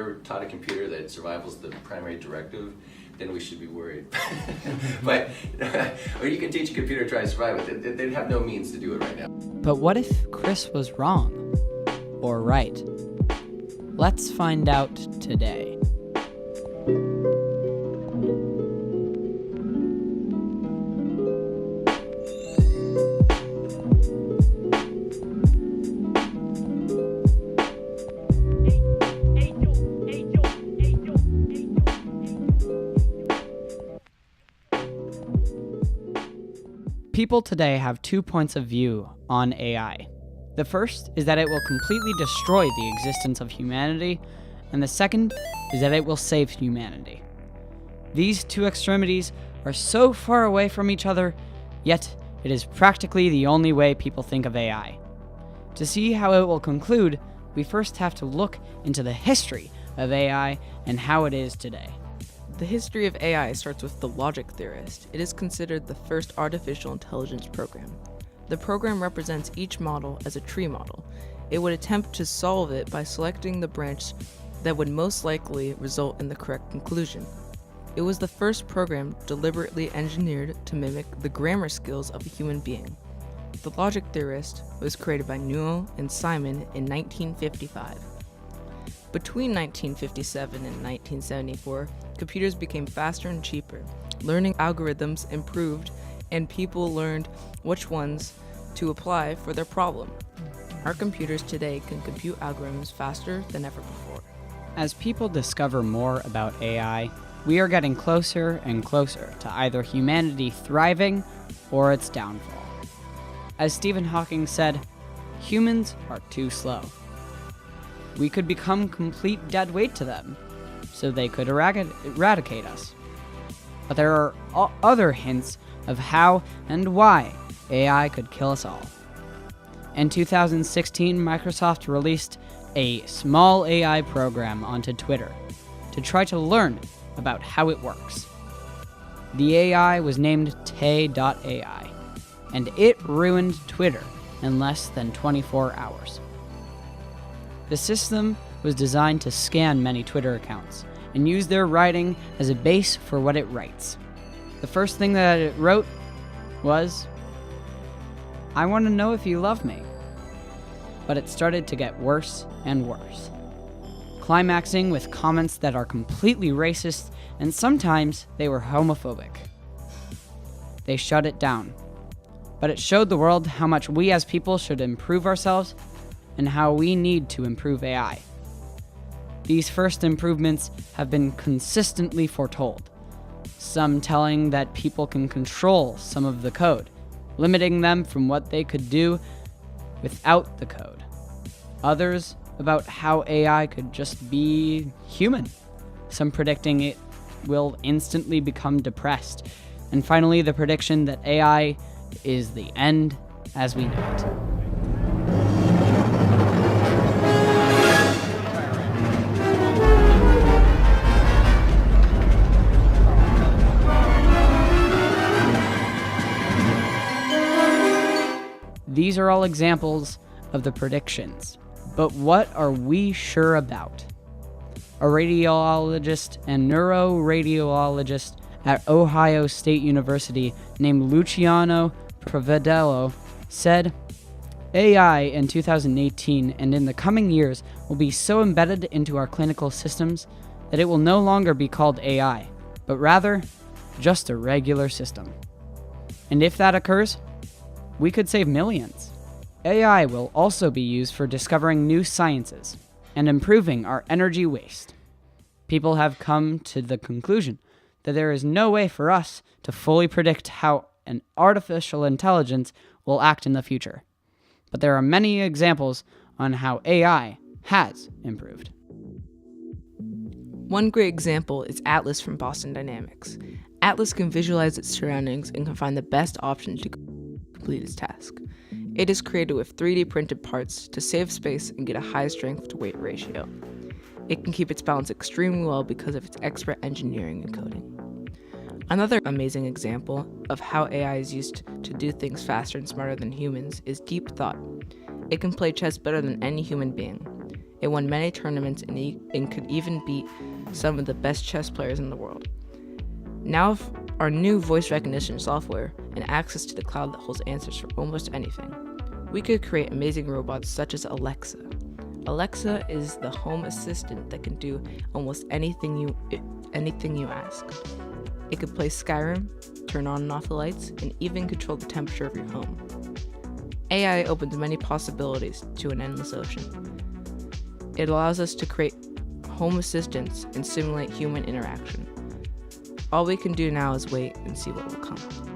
ever taught a computer that survival is the primary directive, then we should be worried. But or you can teach a computer to try to survive it. They'd have no means to do it right now. But what if Chris was wrong? Or right? Let's find out today. People today have 2 points of view on AI. The first is that it will completely destroy the existence of humanity, and the second is that it will save humanity. These two extremities are so far away from each other, yet it is practically the only way people think of AI. To see how it will conclude, we first have to look into the history of AI and how it is today. The history of AI starts with the logic theorist. It is considered the first artificial intelligence program. The program represents each model as a tree model. It would attempt to solve it by selecting the branch that would most likely result in the correct conclusion. It was the first program deliberately engineered to mimic the grammar skills of a human being. The logic theorist was created by Newell and Simon in 1955. Between 1957 and 1974, computers became faster and cheaper. Learning algorithms improved, and people learned which ones to apply for their problem. Our computers today can compute algorithms faster than ever before. As people discover more about AI, we are getting closer and closer to either humanity thriving or its downfall. As Stephen Hawking said, humans are too slow. We could become complete dead weight to them, so they could eradicate us. But there are other hints of how and why AI could kill us all. In 2016, Microsoft released a small AI program onto Twitter to try to learn about how it works. The AI was named Tay.ai, and it ruined Twitter in less than 24 hours. The system was designed to scan many Twitter accounts and use their writing as a base for what it writes. The first thing that it wrote was, "I want to know if you love me." But it started to get worse and worse, climaxing with comments that are completely racist, and sometimes they were homophobic. They shut it down, but it showed the world how much we as people should improve ourselves and how we need to improve AI. These first improvements have been consistently foretold, some telling that people can control some of the code, limiting them from what they could do without the code. Others about how AI could just be human, some predicting it will instantly become depressed, and finally the prediction that AI is the end as we know it. These are all examples of the predictions, but what are we sure about? A radiologist and neuroradiologist at Ohio State University named Luciano Provedello said, "AI in 2018 and in the coming years will be so embedded into our clinical systems that it will no longer be called AI, but rather just a regular system. And if that occurs, we could save millions." AI will also be used for discovering new sciences and improving our energy waste. People have come to the conclusion that there is no way for us to fully predict how an artificial intelligence will act in the future. But there are many examples on how AI has improved. One great example is Atlas from Boston Dynamics. Atlas can visualize its surroundings and can find the best option to complete its task. It is created with 3D printed parts to save space and get a high strength to weight ratio. It can keep its balance extremely well because of its expert engineering and coding. Another amazing example of how AI is used to do things faster and smarter than humans is Deep Thought. It can play chess better than any human being. It won many tournaments and could even beat some of the best chess players in the world. Now, with our new voice recognition software and access to the cloud that holds answers for almost anything, we could create amazing robots such as Alexa. Alexa is the home assistant that can do almost anything you ask. It could play Skyrim, turn on and off the lights, and even control the temperature of your home. AI opens many possibilities to an endless ocean. It allows us to create home assistants and simulate human interaction. All we can do now is wait and see what will come.